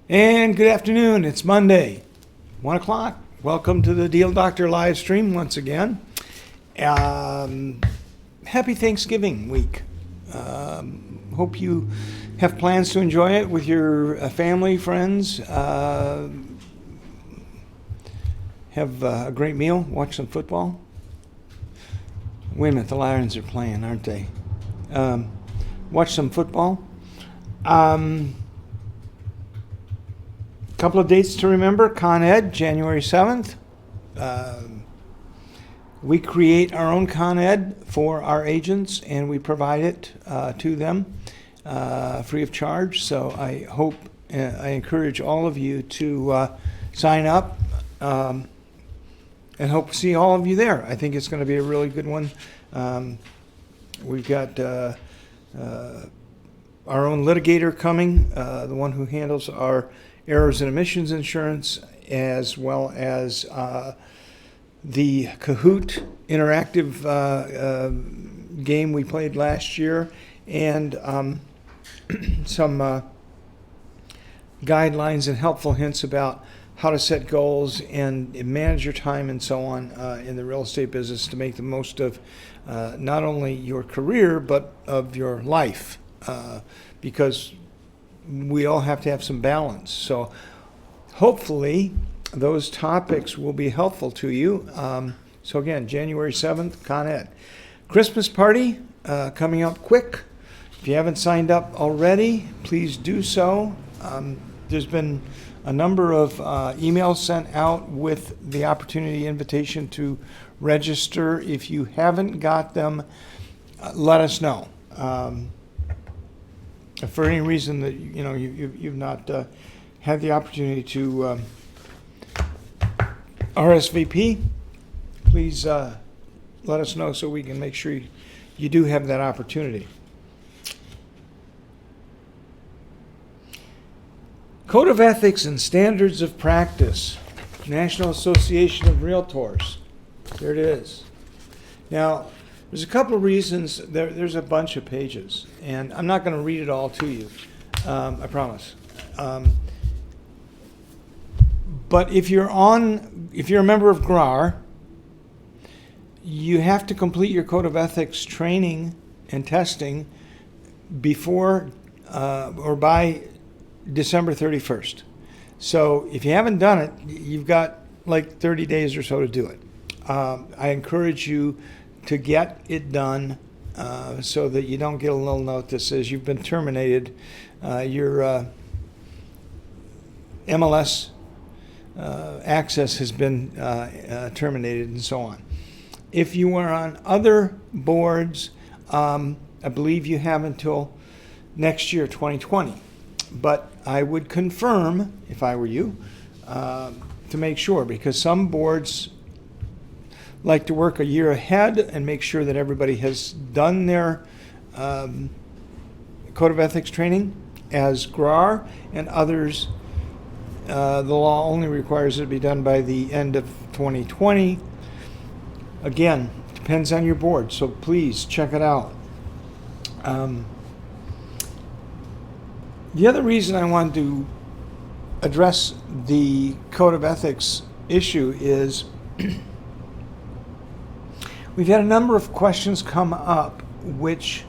And good afternoon. It's Monday, 1 o'clock. Welcome to the Deal Doctor live stream once again. Happy Thanksgiving week. Hope you have plans to enjoy it with your family, friends. Have a great meal. Watch some football. Wait a minute, the Lions are playing, aren't they? Watch some football. Couple of dates to remember. Con Ed, January 7th. We create our own Con Ed for our agents, and we provide it to them free of charge. So I encourage all of you to sign up, and hope to see all of you there. I think it's going to be a really good one. We've got our own litigator coming, the one who handles our errors and omissions insurance, as well as the Kahoot interactive game we played last year, and some guidelines and helpful hints about how to set goals and manage your time and so on in the real estate business to make the most of not only your career but of your life, because we all have to have some balance. So hopefully those topics will be helpful to you. So again, January 7th, Con Ed. Christmas party coming up quick. If you haven't signed up already, please do so. There's been a number of emails sent out with the opportunity invitation to register. If you haven't got them, let us know. If for any reason that you've not had the opportunity to RSVP, please let us know so we can make sure you do have that opportunity. Code of Ethics and Standards of Practice, National Association of Realtors. There it is. Now, there's a couple of reasons. There's a bunch of pages, and I'm not going to read it all to you, I promise. But if you're a member of GRAR, you have to complete your Code of Ethics training and testing before or by December 31st. So if you haven't done it, you've got like 30 days or so to do it. I encourage you to get it done so that you don't get a little note that says you've been terminated, your MLS access has been terminated, and so on. If you are on other boards, I believe you have until next year, 2020. But I would confirm, if I were you, to make sure, because some boards like to work a year ahead and make sure that everybody has done their Code of Ethics training as GRAR, and others, the law only requires it to be done by the end of 2020. Again, depends on your board, so please check it out. The other reason I wanted to address the Code of Ethics issue is we've had a number of questions come up which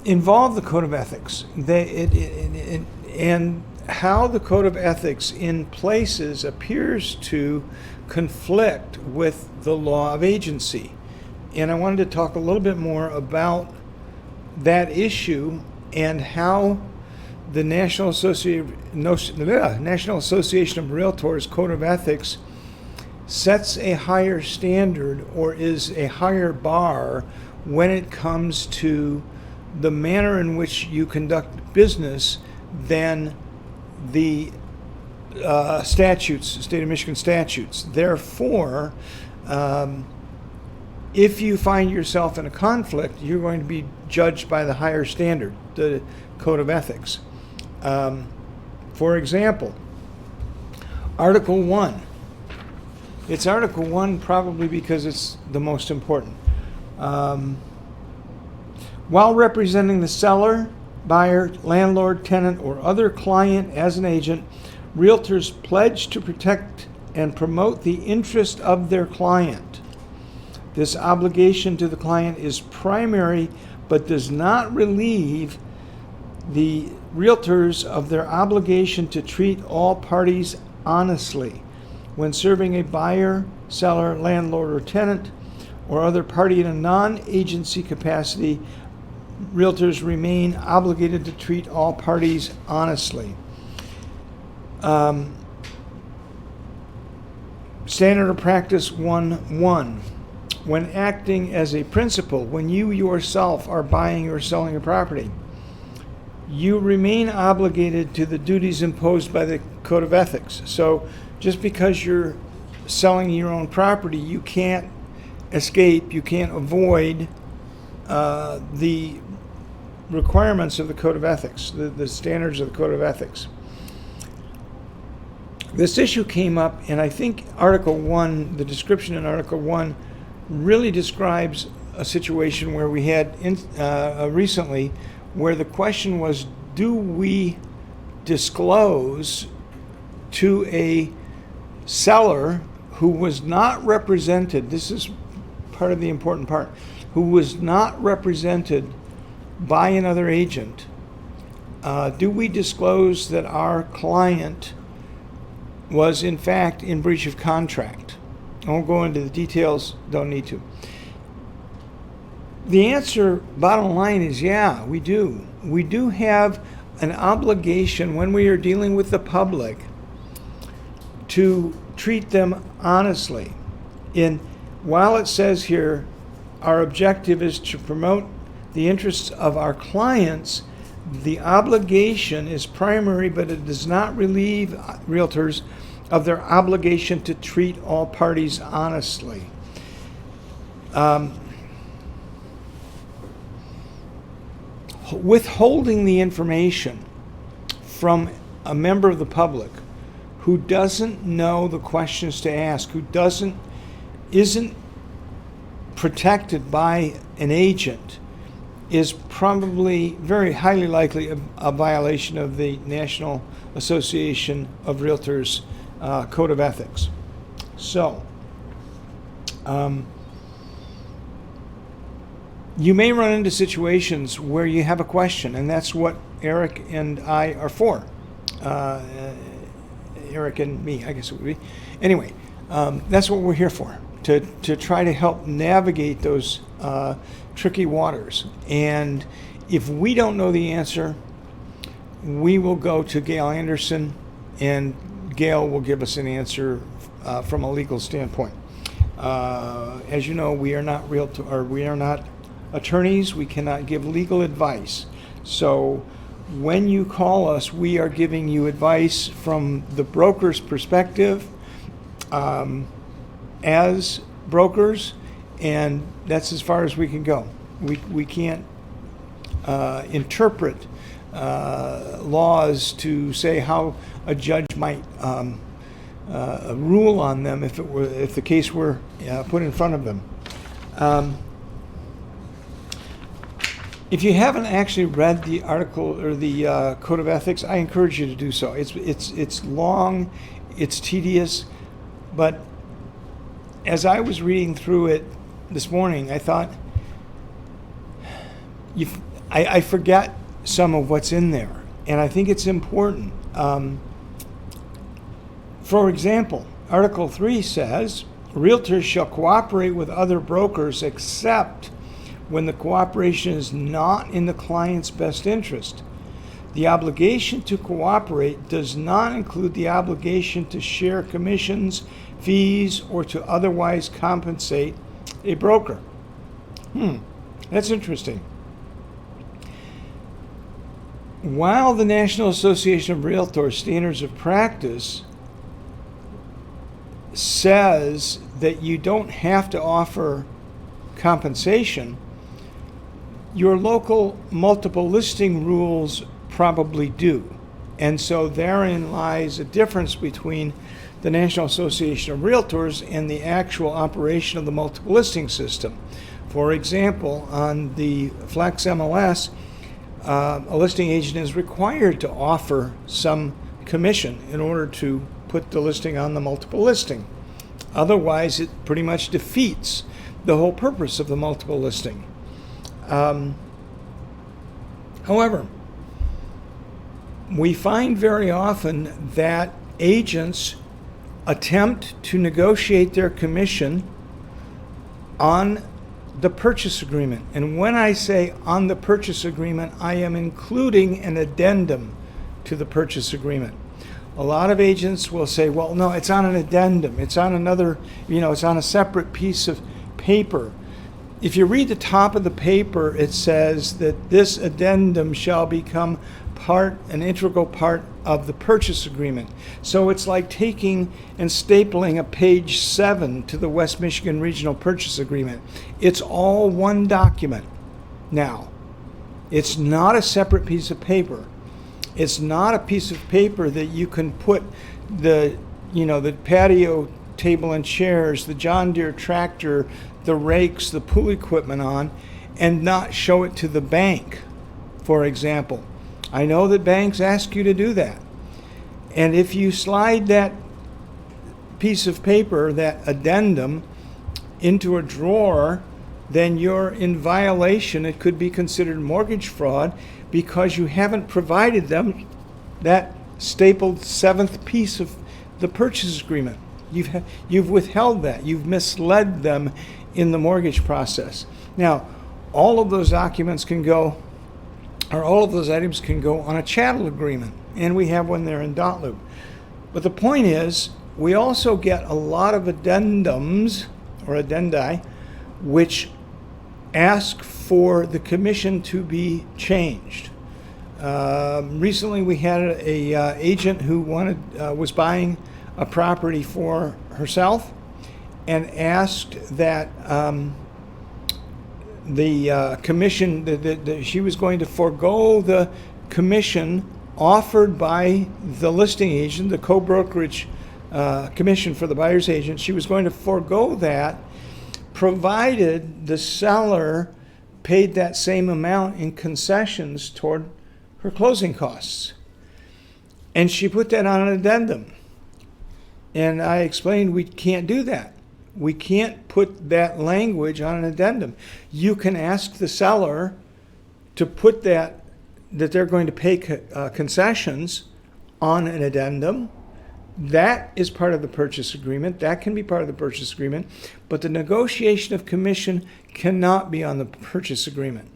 involve the Code of Ethics and how the Code of Ethics in places appears to conflict with the law of agency. And I wanted to talk a little bit more about that issue and how the National Association of Realtors Code of Ethics sets a higher standard or is a higher bar when it comes to the manner in which you conduct business than the statutes, state of Michigan statutes. Therefore, if you find yourself in a conflict, you're going to be judged by the higher standard, the Code of Ethics. For example, Article 1. It's Article 1 probably because it's the most important. While representing the seller, buyer, landlord, tenant, or other client as an agent, realtors pledge to protect and promote the interest of their client. This obligation to the client is primary but does not relieve the realtors of their obligation to treat all parties honestly. When serving a buyer, seller, landlord, or tenant, or other party in a non-agency capacity, realtors remain obligated to treat all parties honestly. Standard of Practice 1.1. When acting as a principal, when you yourself are buying or selling a property, you remain obligated to the duties imposed by the Code of Ethics. So just because you're selling your own property, you can't escape, you can't avoid the requirements of the Code of Ethics, the standards of the Code of Ethics. This issue came up, and I think Article 1, the description in Article 1, really describes a situation where we had recently where the question was, do we disclose to a seller who was not represented, this is part of the important part, who was not represented by another agent, do we disclose that our client was in fact in breach of contract? I won't go into the details, don't need to. The answer, bottom line, is yeah, we do. We do have an obligation when we are dealing with the public to treat them honestly. While it says here, our objective is to promote the interests of our clients, the obligation is primary, but it does not relieve realtors of their obligation to treat all parties honestly. Withholding the information from a member of the public who doesn't know the questions to ask, who isn't protected by an agent, is probably very highly likely a violation of the National Association of Realtors Code of Ethics. So, you may run into situations where you have a question, and that's what Eric and I are for. Eric and me, I guess it would be. Anyway, that's what we're here for, to try to help navigate those tricky waters. And if we don't know the answer, we will go to Gail Anderson, and Gail will give us an answer from a legal standpoint. As you know, we are not attorneys. We cannot give legal advice. So when you call us, we are giving you advice from the broker's perspective as brokers, and that's as far as we can go. We can't interpret laws to say how a judge might rule on them if the case were put in front of them. If you haven't actually read the article or the Code of Ethics, I encourage you to do so. It's long, it's tedious, but as I was reading through it this morning, I thought, I forget some of what's in there, and I think it's important. For example, Article 3 says, realtors shall cooperate with other brokers except when the cooperation is not in the client's best interest. The obligation to cooperate does not include the obligation to share commissions, fees, or to otherwise compensate a broker. That's interesting. While the National Association of Realtors Standards of Practice says that you don't have to offer compensation, your local multiple listing rules probably do. And so therein lies a difference between the National Association of Realtors and the actual operation of the multiple listing system. For example, on the Flex MLS, a listing agent is required to offer some commission in order to put the listing on the multiple listing. Otherwise, it pretty much defeats the whole purpose of the multiple listing. However, we find very often that agents attempt to negotiate their commission on the purchase agreement. And when I say on the purchase agreement, I am including an addendum to the purchase agreement. A lot of agents will say, well, no, it's on an addendum. It's on another, it's on a separate piece of paper. If you read the top of the paper, it says that this addendum shall become an integral part of the purchase agreement. So it's like taking and stapling a page 7 to the West Michigan Regional Purchase Agreement. It's all one document now. It's not a separate piece of paper. It's not a piece of paper that you can put the patio table and chairs, the John Deere tractor, the rakes, the pool equipment on, and not show it to the bank, for example. I know that banks ask you to do that. And if you slide that piece of paper, that addendum, into a drawer, then you're in violation. It could be considered mortgage fraud because you haven't provided them that stapled 7th piece of the purchase agreement. You've withheld that. You've misled them in the mortgage process. Now, all of those items can go on a chattel agreement, and we have one there in Dotloop. But the point is, we also get a lot of addendums or addendi which ask for the commission to be changed. Recently, we had a agent who was buying a property for herself and asked that the commission, that she was going to forego the commission offered by the listing agent, the co-brokerage commission for the buyer's agent. She was going to forego that, provided the seller paid that same amount in concessions toward her closing costs. And she put that on an addendum. And I explained we can't do that. We can't put that language on an addendum. You can ask the seller to put that they're going to pay concessions on an addendum. That is part of the purchase agreement. That can be part of the purchase agreement. But the negotiation of commission cannot be on the purchase agreement.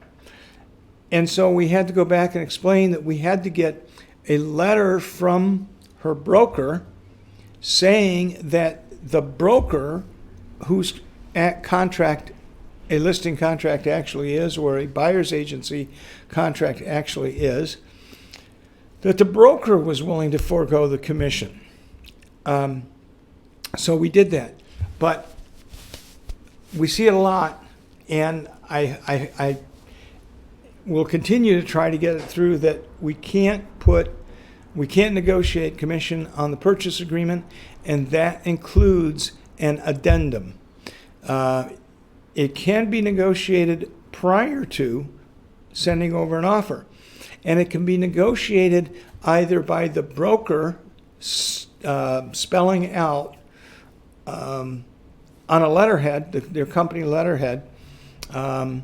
And so we had to go back and explain that we had to get a letter from her broker saying that the broker whose contract a listing contract actually is, or a buyer's agency contract actually is, that the broker was willing to forego the commission. So we did that. But we see it a lot, and I will continue to try to get it through that we can't negotiate commission on the purchase agreement, and that includes an addendum. It can be negotiated prior to sending over an offer, and it can be negotiated either by the broker spelling out on a letterhead, their company letterhead. I'll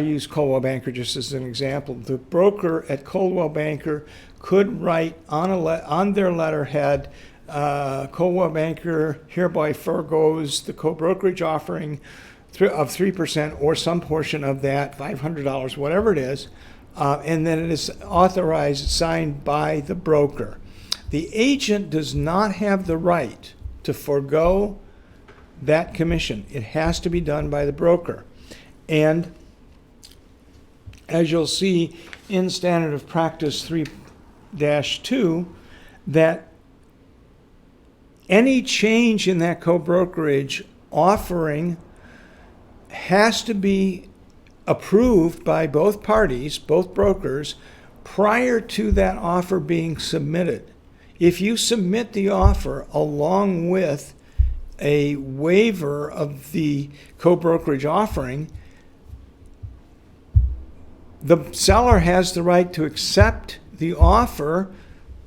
use Coldwell Banker just as an example. The broker at Coldwell Banker could write on their letterhead, Coldwell Banker hereby forgoes the co-brokerage offering of 3% or some portion of that, $500, whatever it is, and then it is authorized, signed by the broker. The agent does not have the right to forego that commission. It has to be done by the broker. And as you'll see in Standard of Practice 3-2, that any change in that co-brokerage offering has to be approved by both parties, both brokers, prior to that offer being submitted. If you submit the offer along with a waiver of the co-brokerage offering, The seller has the right to accept the offer,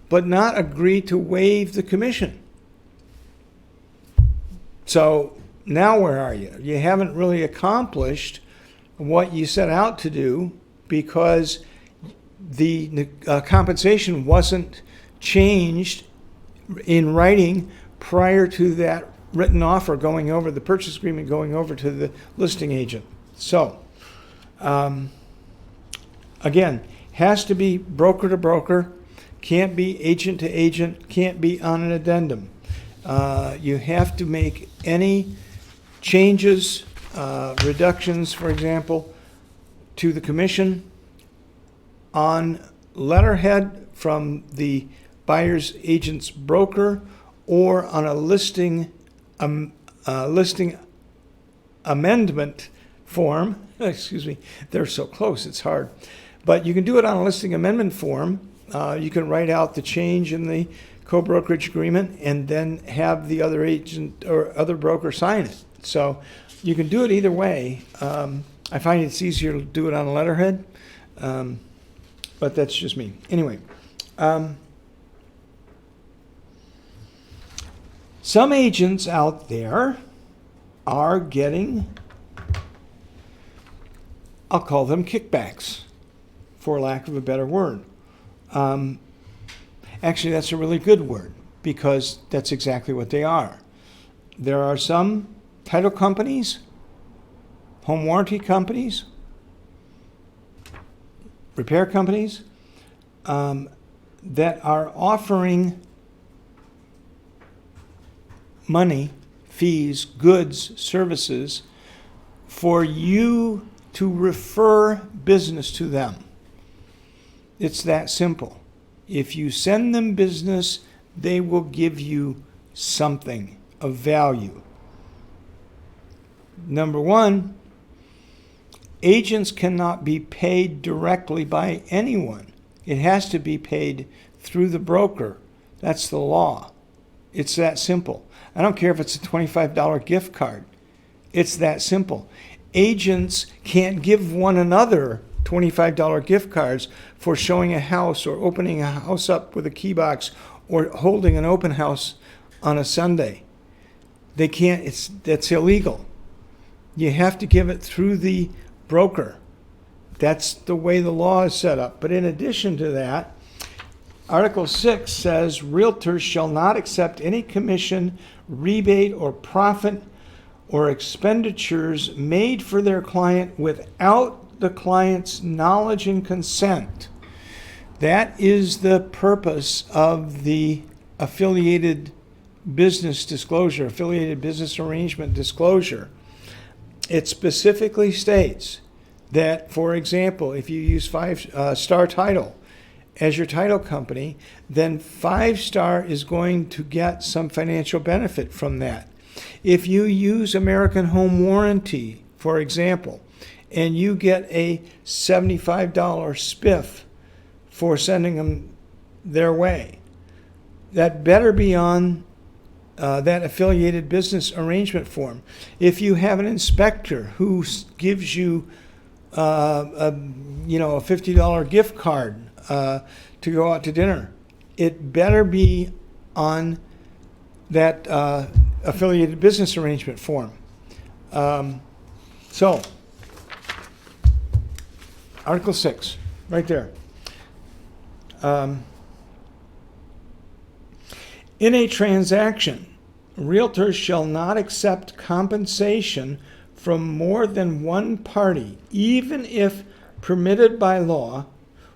but not agree to waive the commission. So now where are you? You haven't really accomplished what you set out to do because the compensation wasn't changed in writing prior to that written offer going over, the purchase agreement going over to the listing agent. So, again, has to be broker to broker, can't be agent to agent, can't be on an addendum. You have to make any changes, reductions, for example, to the commission on letterhead from the buyer's agent's broker or on a listing amendment form. Excuse me, they're so close, it's hard. But you can do it on a listing amendment form. You can write out the change in the co-brokerage agreement and then have the other agent or other broker sign it. So you can do it either way. I find it's easier to do it on a letterhead, but that's just me. Anyway, some agents out there are getting, I'll call them kickbacks, for lack of a better word. Actually, that's a really good word because that's exactly what they are. There are some title companies, home warranty companies, repair companies that are offering money, fees, goods, services for you to refer business to them. It's that simple. If you send them business, they will give you something of value. Number one, agents cannot be paid directly by anyone. It has to be paid through the broker. That's the law. It's that simple. I don't care if it's a $25 gift card. It's that simple. Agents can't give one another $25 gift cards for showing a house or opening a house up with a key box or holding an open house on a Sunday. They can't, that's illegal. You have to give it through the broker. That's the way the law is set up. But in addition to that, Article 6 says realtors shall not accept any commission, rebate, or profit or expenditures made for their client without the client's knowledge and consent. That is the purpose of the affiliated business disclosure, affiliated business arrangement disclosure. It specifically states that, for example, if you use Star Title as your title company, then 5 Star is going to get some financial benefit from that. If you use American Home Warranty, for example, and you get a $75 spiff for sending them their way, that better be on that affiliated business arrangement form. If you have an inspector who gives you a $50 gift card to go out to dinner, it better be on that affiliated business arrangement form. So, Article 6, right there. In a transaction, realtors shall not accept compensation from more than one party, even if permitted by law,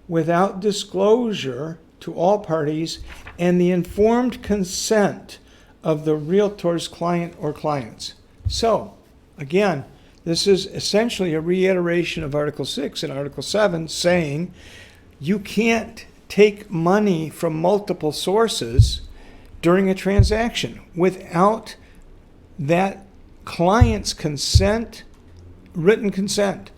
without disclosure to all parties and the informed consent of the realtor's client or clients. So, again, this is essentially a reiteration of Article 6 and Article 7 saying you can't take money from multiple sources during a transaction without that client's consent, written consent.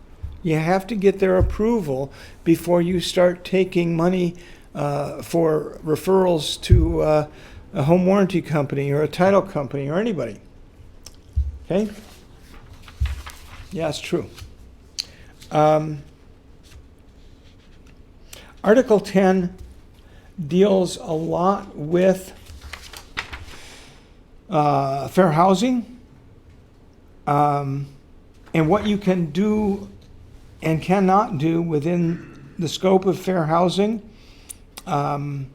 You have to get their approval before you start taking money for referrals to a home warranty company or a title company or anybody. Okay? Yeah, it's true. Article 10 deals a lot with fair housing, and what you can do and cannot do within the scope of fair housing. Realtors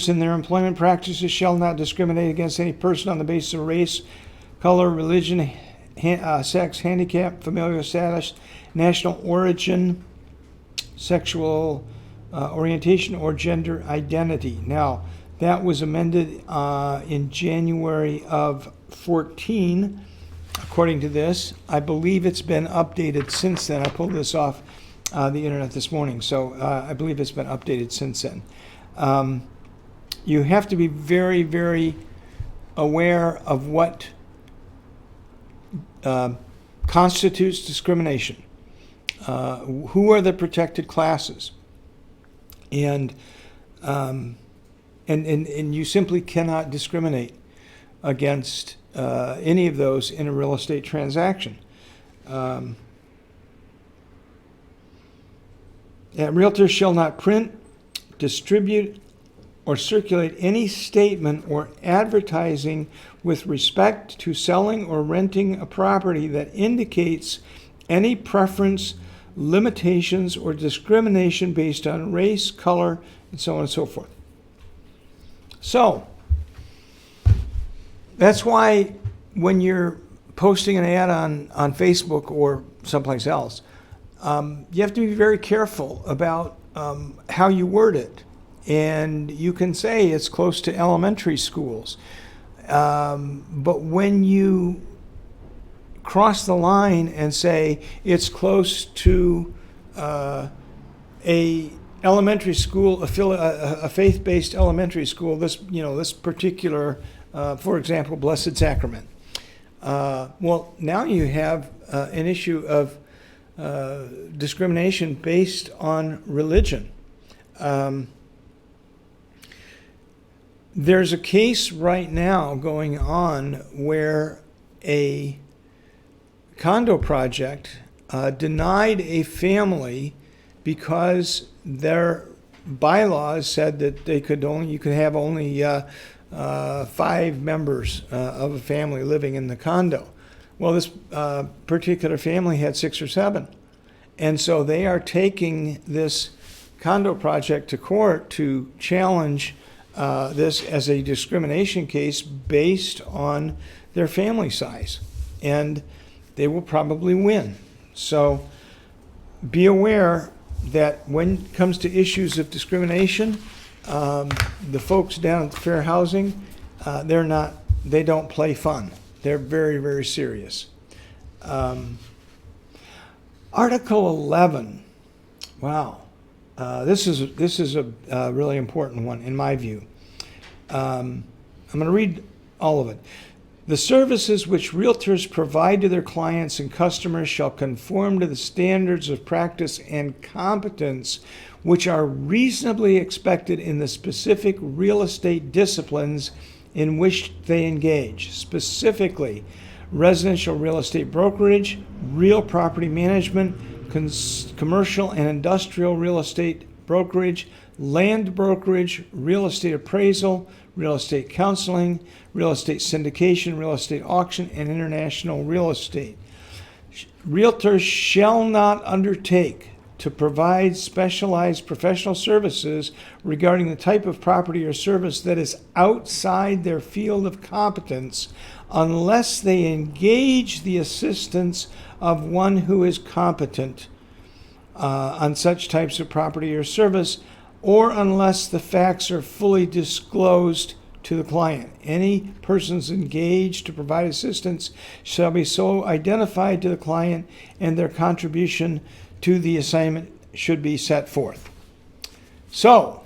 in their employment practices shall not discriminate against any person on the basis of race, color, religion, sex, handicap, familial status, national origin, sexual orientation, or gender identity. Now, that was amended in January of 14, according to this. I believe it's been updated since then. I pulled this off the internet this morning, so I believe it's been updated since then. You have to be very, very aware of what constitutes discrimination. Who are the protected classes? And you simply cannot discriminate against any of those in a real estate transaction. Realtors shall not print, distribute, or circulate any statement or advertising with respect to selling or renting a property that indicates any preference, limitations, or discrimination based on race, color, and so on and so forth. So, that's why when you're posting an ad on Facebook or someplace else, you have to be very careful about how you word it. And you can say it's close to elementary schools. But when you cross the line and say it's close to a elementary school, a faith-based elementary school, this particular, for example, Blessed Sacrament. Well, now you have an issue of discrimination based on religion. There's a case right now going on where a condo project denied a family because their bylaws said that you could have only 5 members of a family living in the condo. Well, this particular family had 6 or 7, and so they are taking this condo project to court to challenge this as a discrimination case based on their family size, and they will probably win. So be aware that when it comes to issues of discrimination, the folks down at Fair Housing, they don't play fun. They're very, very serious. Article 11. Wow. This is a really important one in my view. I'm going to read all of it. The services which realtors provide to their clients and customers shall conform to the standards of practice and competence which are reasonably expected in the specific real estate disciplines in which they engage, specifically residential real estate brokerage, real property management, commercial and industrial real estate brokerage, land brokerage, real estate appraisal, real estate counseling, real estate syndication, real estate auction, and international real estate. Realtors shall not undertake to provide specialized professional services regarding the type of property or service that is outside their field of competence unless they engage the assistance of one who is competent on such types of property or service, or unless the facts are fully disclosed to the client. Any persons engaged to provide assistance shall be so identified to the client, and their contribution to the assignment should be set forth. So,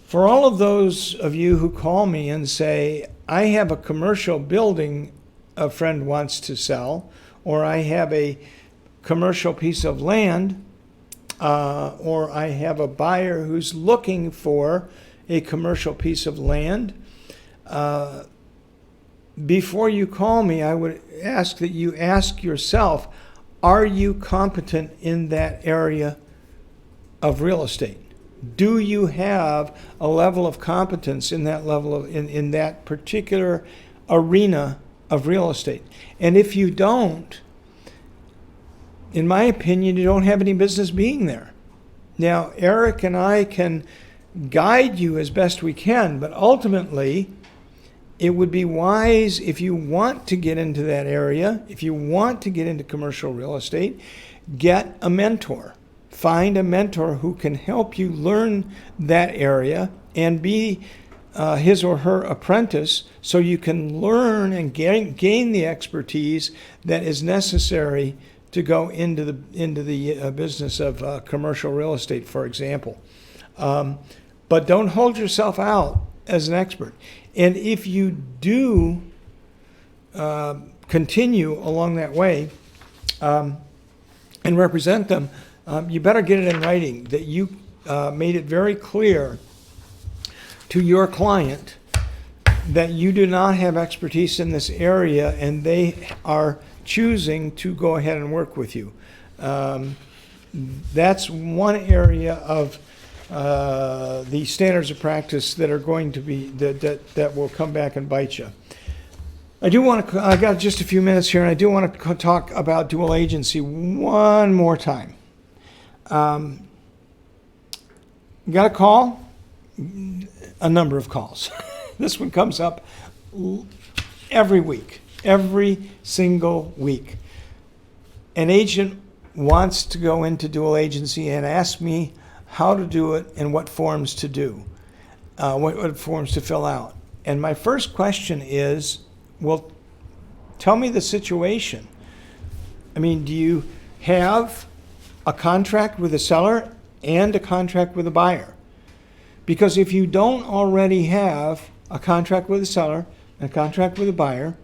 for all of those of you who call me and say, I have a commercial building a friend wants to sell, or I have a commercial piece of land, or I have a buyer who's looking for a commercial piece of land, before you call me, I would ask that you ask yourself, are you competent in that area of real estate? Do you have a level of competence in that level of in that particular arena of real estate? And if you don't, in my opinion, you don't have any business being there. Now, Eric and I can guide you as best we can, but ultimately, it would be wise, if you want to get into that area, if you want to get into commercial real estate, get a mentor. Find a mentor who can help you learn that area and be his or her apprentice, so you can learn and gain the expertise that is necessary to go into the business of commercial real estate, for example. But don't hold yourself out as an expert. And if you do continue along that way and represent them, you better get it in writing that you made it very clear to your client that you do not have expertise in this area and they are choosing to go ahead and work with you. That's one area of the standards of practice that are going to be that will come back and bite you. I got just a few minutes here, and I do want to talk about dual agency one more time. Got a call, a number of calls. This one comes up every week, every single week. An agent wants to go into dual agency and ask me how to do it and what forms to do, what forms to fill out. And my first question is, well, tell me the situation. I mean, do you have a contract with a seller and a contract with a buyer? Because if you don't already have a contract with a seller and a contract with a buyer,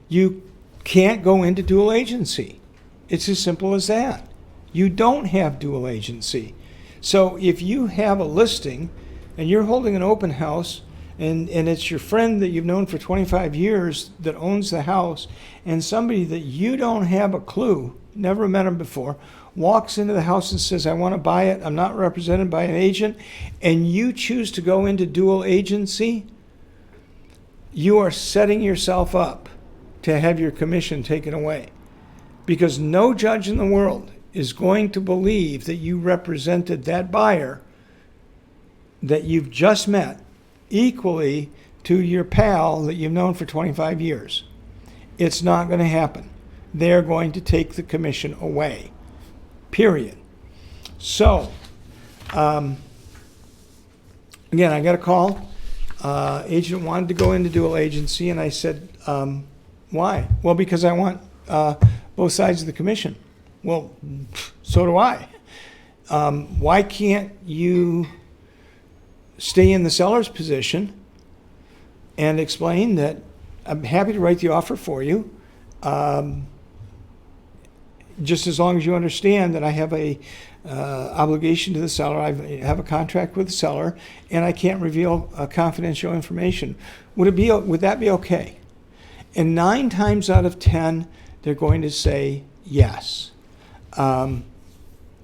you can't go into dual agency. It's as simple as that. You don't have dual agency. So if you have a listing and you're holding an open house and it's your friend that you've known for 25 years that owns the house, and somebody that you don't have a clue, never met him before, walks into the house and says, I want to buy it, I'm not represented by an agent, and you choose to go into dual agency, you are setting yourself up to have your commission taken away. Because no judge in the world is going to believe that you represented that buyer that you've just met equally to your pal that you've known for 25 years. It's not going to happen. They're going to take the commission away. Period. So, again, I got a call. Agent wanted to go into dual agency, and I said, why? Well, because I want both sides of the commission. Well, so do I. Why can't you stay in the seller's position and explain that I'm happy to write the offer for you, just as long as you understand that I have a obligation to the seller, I have a contract with the seller, and I can't reveal confidential information. Would that be okay? And 9 times out of 10, they're going to say yes.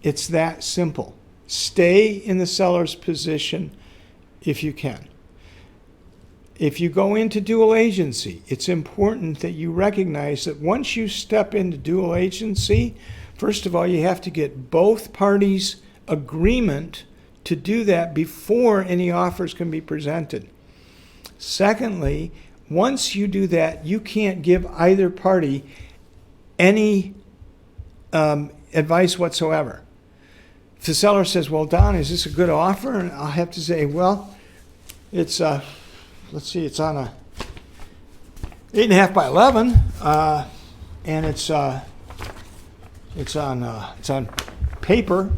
It's that simple. Stay in the seller's position if you can. If you go into dual agency, it's important that you recognize that once you step into dual agency, first of all, you have to get both parties' agreement to do that before any offers can be presented. Secondly, once you do that, you can't give either party any advice whatsoever. If the seller says, well, Don, is this a good offer? And I'll have to say, well, it's let's see, it's on a 8.5 by 11, and it's on paper.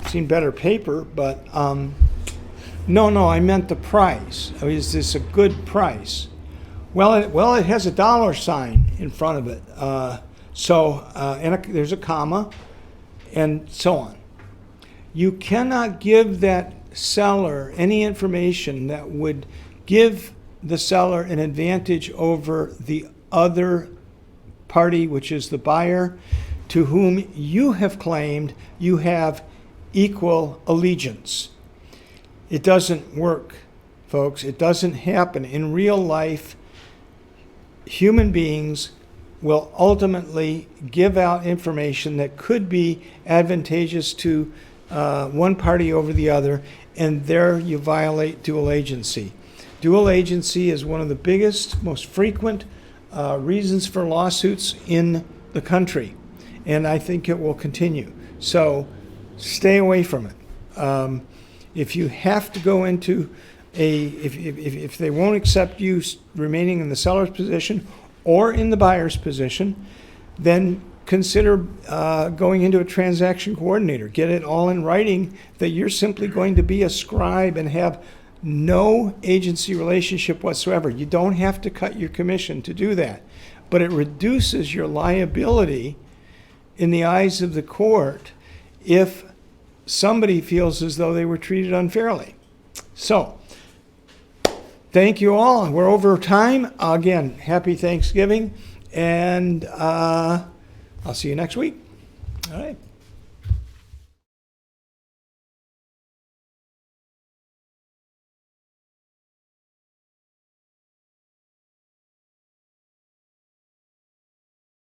Seen better paper, but no, I meant the price. I mean, is this a good price? Well, it has a dollar sign in front of it, and there's a comma, and so on. You cannot give that seller any information that would give the seller an advantage over the other party, which is the buyer, to whom you have claimed you have equal allegiance. It doesn't work, folks. It doesn't happen. In real life, human beings will ultimately give out information that could be advantageous to one party over the other, and there you violate dual agency. Dual agency is one of the biggest, most frequent reasons for lawsuits in the country, and I think it will continue. So stay away from it. If you have to go into if they won't accept you remaining in the seller's position or in the buyer's position, then consider going into a transaction coordinator. Get it all in writing that you're simply going to be a scribe and have no agency relationship whatsoever. You don't have to cut your commission to do that, but it reduces your liability in the eyes of the court if somebody feels as though they were treated unfairly. So, thank you all. We're over time. Again, happy Thanksgiving, and I'll see you next week. All right.